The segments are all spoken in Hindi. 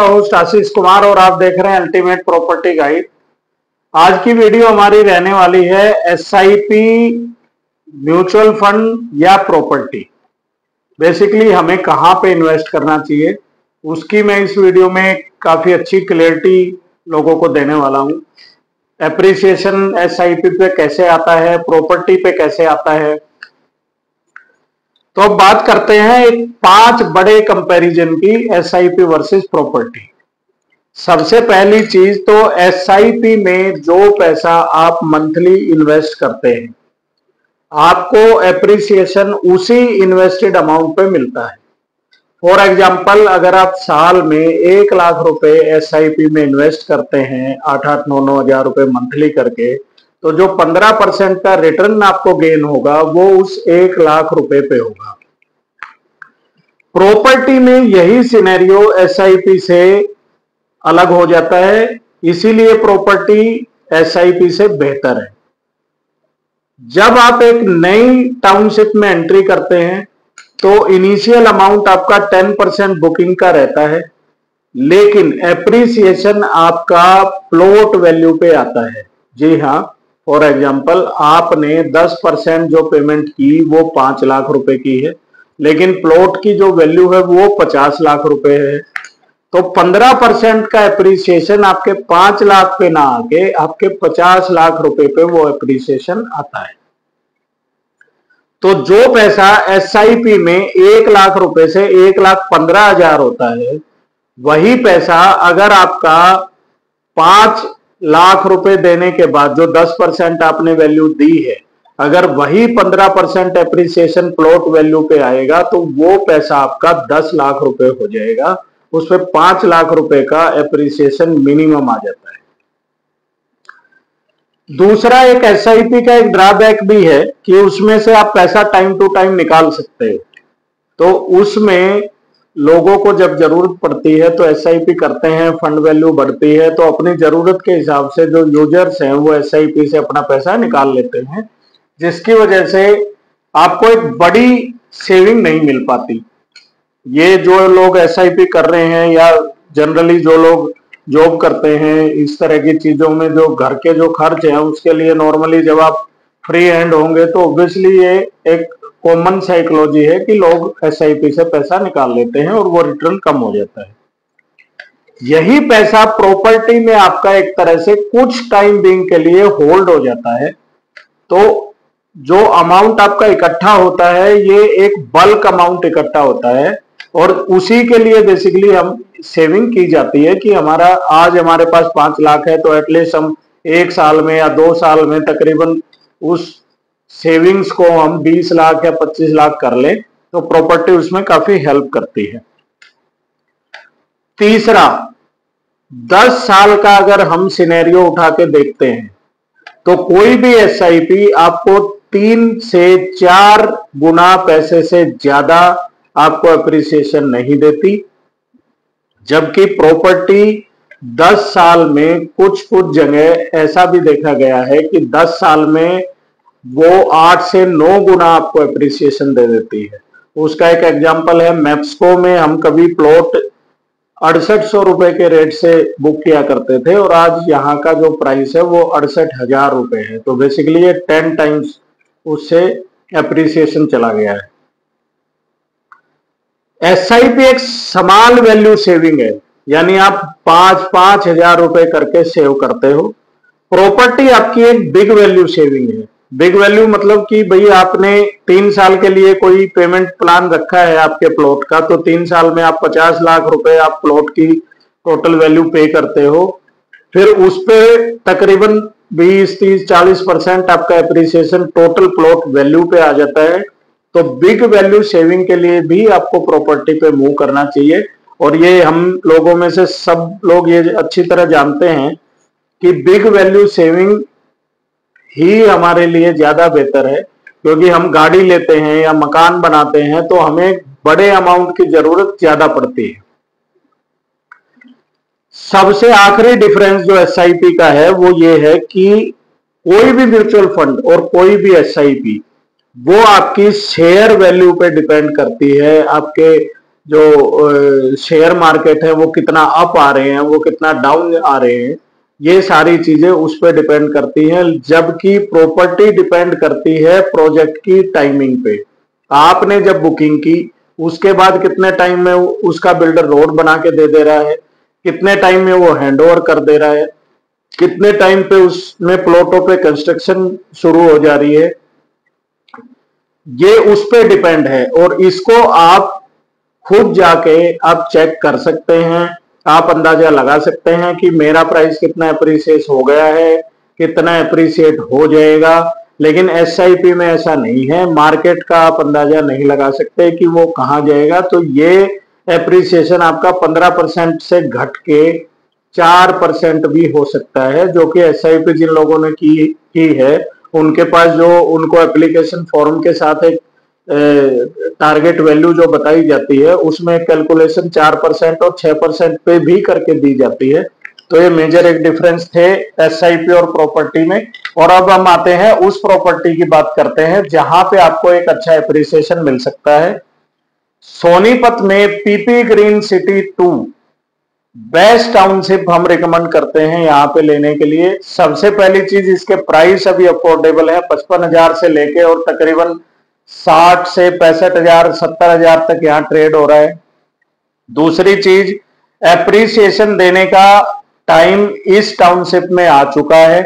होस्ट आशीष कुमार और आप देख रहे हैं अल्टीमेट प्रॉपर्टी गाइड। आज की वीडियो हमारी रहने वाली है एसआईपी, म्यूचुअल फंड या प्रॉपर्टी। बेसिकली हमें कहां पे इन्वेस्ट करना चाहिए उसकी मैं इस वीडियो में काफी अच्छी क्लियरिटी लोगों को देने वाला हूं। एप्रिसिएशन एसआईपी पे कैसे आता है, प्रॉपर्टी पे कैसे आता है। तो अब बात करते हैं एक 5 बड़े कंपैरिजन की एसआईपी वर्सेस प्रॉपर्टी। सबसे पहली चीज तो एसआईपी में जो पैसा आप मंथली इन्वेस्ट करते हैं आपको एप्रिसिएशन उसी इन्वेस्टेड अमाउंट पे मिलता है। फॉर एग्जांपल अगर आप साल में 1 लाख रुपए एसआईपी में इन्वेस्ट करते हैं 8-8, 9-9 हजार रुपए मंथली करके, तो जो 15% का रिटर्न आपको गेन होगा वो उस 1 लाख रुपए पे होगा। प्रॉपर्टी में यही सिनेरियो एसआईपी से अलग हो जाता है, इसीलिए प्रॉपर्टी एसआईपी से बेहतर है। जब आप एक नई टाउनशिप में एंट्री करते हैं तो इनिशियल अमाउंट आपका 10% बुकिंग का रहता है, लेकिन एप्रिसिएशन आपका प्लॉट वैल्यू पे आता है। जी हाँ, फॉर एग्जांपल आपने 10% जो पेमेंट की वो 5 लाख रुपए की है, लेकिन प्लॉट की जो वैल्यू है वो 50 लाख रुपए है। तो 15% का एप्रिसिएशन आपके 5 लाख पे ना आके आपके 50 लाख रुपए पे वो एप्रिसिएशन आता है। तो जो पैसा एसआईपी में 1 लाख रुपए से 1,15,000 होता है, वही पैसा अगर आपका 5 लाख रुपए देने के बाद जो 10% आपने वैल्यू दी है, अगर वही 15% एप्रिसिएशन प्लॉट वैल्यू पे आएगा तो वो पैसा आपका 10 लाख रुपए हो जाएगा। उसमें 5 लाख रुपए का एप्रिसिएशन मिनिमम आ जाता है। दूसरा, एक एसआईपी का एक ड्रॉबैक भी है कि उसमें से आप पैसा टाइम टू टाइम निकाल सकते हो। तो उसमें लोगों को जब जरूरत पड़ती है तो एसआईपी करते हैं, फंड वैल्यू बढ़ती है तो अपनी जरूरत के हिसाब से जो यूजर्स हैं वो एसआईपी से अपना पैसा निकाल लेते हैं, जिसकी वजह से आपको एक बड़ी सेविंग नहीं मिल पाती। ये जो लोग एसआईपी कर रहे हैं या जनरली जो लोग जॉब करते हैं इस तरह की चीजों में, जो घर के जो खर्च हैं उसके लिए नॉर्मली जब आप फ्री हैंड होंगे तो ऑब्वियसली ये एक कॉमन साइकोलॉजी है कि लोग एसआईपी से पैसा निकाल लेते हैं और वो रिटर्न कम हो जाता है। यही पैसा प्रॉपर्टी में आपका एक तरह से कुछ टाइम बीइंग के लिए होल्ड हो जाता है। तो जो अमाउंट आपका इकट्ठा होता है ये एक बल्क अमाउंट इकट्ठा होता है और उसी के लिए बेसिकली हम सेविंग की जाती है कि आज हमारे पास 5 लाख है तो एटलीस्ट हम 1 साल में या 2 साल में तकरीबन उस सेविंग्स को हम 20 लाख या 25 लाख कर लें, तो प्रॉपर्टी उसमें काफी हेल्प करती है। तीसरा, 10 साल का अगर हम सिनेरियो उठा के देखते हैं तो कोई भी एसआईपी आपको 3 से 4 गुना पैसे से ज्यादा आपको एप्रिसिएशन नहीं देती, जबकि प्रॉपर्टी 10 साल में कुछ जगह ऐसा भी देखा गया है कि 10 साल में वो 8 से 9 गुना आपको एप्रिसिएशन दे देती है। उसका एक एग्जांपल है, मैप्सको में हम कभी प्लॉट 6800 रुपए के रेट से बुक किया करते थे और आज यहाँ का जो प्राइस है वो 68,000 रुपए है। तो बेसिकली ये 10 टाइम्स उससे एप्रिसिएशन चला गया है। एसआईपी एक स्मॉल वैल्यू सेविंग है, यानी आप 5-5 हजार रुपए करके सेव करते हो। प्रॉपर्टी आपकी एक बिग वैल्यू सेविंग है। बिग वैल्यू मतलब कि भाई आपने 3 साल के लिए कोई पेमेंट प्लान रखा है आपके प्लॉट का, तो 3 साल में आप 50 लाख रुपए आप प्लॉट की टोटल वैल्यू पे करते हो। फिर उस पे तकरीबन 20-30-40% आपका एप्रिसिएशन टोटल प्लॉट वैल्यू पे आ जाता है। तो बिग वैल्यू सेविंग के लिए भी आपको प्रॉपर्टी पे मूव करना चाहिए और ये हम लोगों में से सब लोग ये अच्छी तरह जानते हैं कि बिग वैल्यू सेविंग ही हमारे लिए ज्यादा बेहतर है, क्योंकि हम गाड़ी लेते हैं या मकान बनाते हैं तो हमें बड़े अमाउंट की जरूरत ज्यादा पड़ती है। सबसे आखिरी डिफरेंस जो एसआईपी का है वो ये है कि कोई भी म्यूचुअल फंड और कोई भी एसआईपी वो आपकी शेयर वैल्यू पे डिपेंड करती है, आपके जो शेयर मार्केट है वो कितना अप आ रहे हैं, वो कितना डाउन आ रहे हैं, ये सारी चीजें उस पर डिपेंड करती हैं। जबकि प्रॉपर्टी डिपेंड करती है प्रोजेक्ट की टाइमिंग पे। आपने जब बुकिंग की उसके बाद कितने टाइम में उसका बिल्डर रोड बना के दे रहा है, कितने टाइम में वो हैंडओवर कर दे रहा है, कितने टाइम पे उसमें प्लॉटों पे कंस्ट्रक्शन शुरू हो जा रही है, ये उस पे डिपेंड है। और इसको आप खुद जाके आप चेक कर सकते हैं, आप अंदाजा लगा सकते हैं कि मेरा प्राइस कितना अप्रिसिएट हो गया है, कितना अप्रिसिएट हो जाएगा। लेकिन एसआईपी में ऐसा नहीं है, मार्केट का आप अंदाजा नहीं लगा सकते कि वो कहां जाएगा। तो ये एप्रिसिएशन आपका 15% से घट के 4% भी हो सकता है, जो कि एसआईपी जिन लोगों ने की है उनके पास जो उनको एप्लीकेशन फॉर्म के साथ एक टारगेट वैल्यू जो बताई जाती है उसमें कैलकुलेशन 4% और 6% पे भी करके दी जाती है। तो ये मेजर एक डिफरेंस थे एसआईपी और प्रॉपर्टी में। और अब हम आते हैं उस प्रॉपर्टी की बात करते हैं जहां पे आपको एक अच्छा एप्रिसिएशन मिल सकता है। सोनीपत में PP green city 2 best township हम रिकमेंड करते हैं यहाँ पे लेने के लिए। सबसे पहली चीज, इसके प्राइस अभी अफोर्डेबल है, 55,000 से लेके और तकरीबन 60 से 65,000 70,000 तक यहाँ ट्रेड हो रहा है। दूसरी चीज, एप्रिसिएशन देने का टाइम इस टाउनशिप में आ चुका है।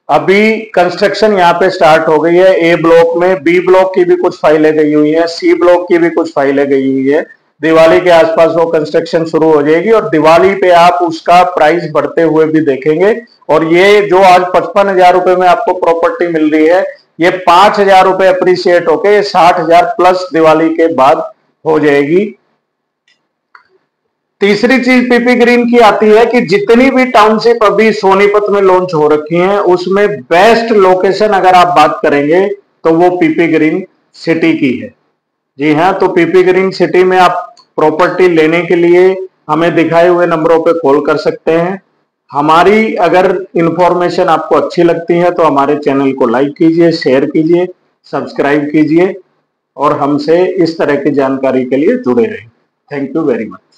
अभी कंस्ट्रक्शन यहाँ पे स्टार्ट हो गई है ए ब्लॉक में, बी ब्लॉक की भी कुछ फाइलें गई हुई है, सी ब्लॉक की भी कुछ फाइलें गई हुई है। दिवाली के आसपास वो कंस्ट्रक्शन शुरू हो जाएगी और दिवाली पे आप उसका प्राइस बढ़ते हुए भी देखेंगे। और ये जो आज 55,000 रुपए में आपको प्रॉपर्टी मिल रही है, ये 5,000 रुपए अप्रिशिएट होके 60,000 प्लस दिवाली के बाद हो जाएगी। तीसरी चीज पीपी ग्रीन की आती है कि जितनी भी टाउनशिप अभी सोनीपत में लॉन्च हो रखी हैं उसमें बेस्ट लोकेशन अगर आप बात करेंगे तो वो पीपी ग्रीन सिटी की है। जी हाँ, तो पीपी ग्रीन सिटी में आप प्रॉपर्टी लेने के लिए हमें दिखाए हुए नंबरों पे कॉल कर सकते हैं। हमारी अगर इंफॉर्मेशन आपको अच्छी लगती है तो हमारे चैनल को लाइक कीजिए, शेयर कीजिए, सब्सक्राइब कीजिए और हमसे इस तरह की जानकारी के लिए जुड़े रहें। Thank you very much.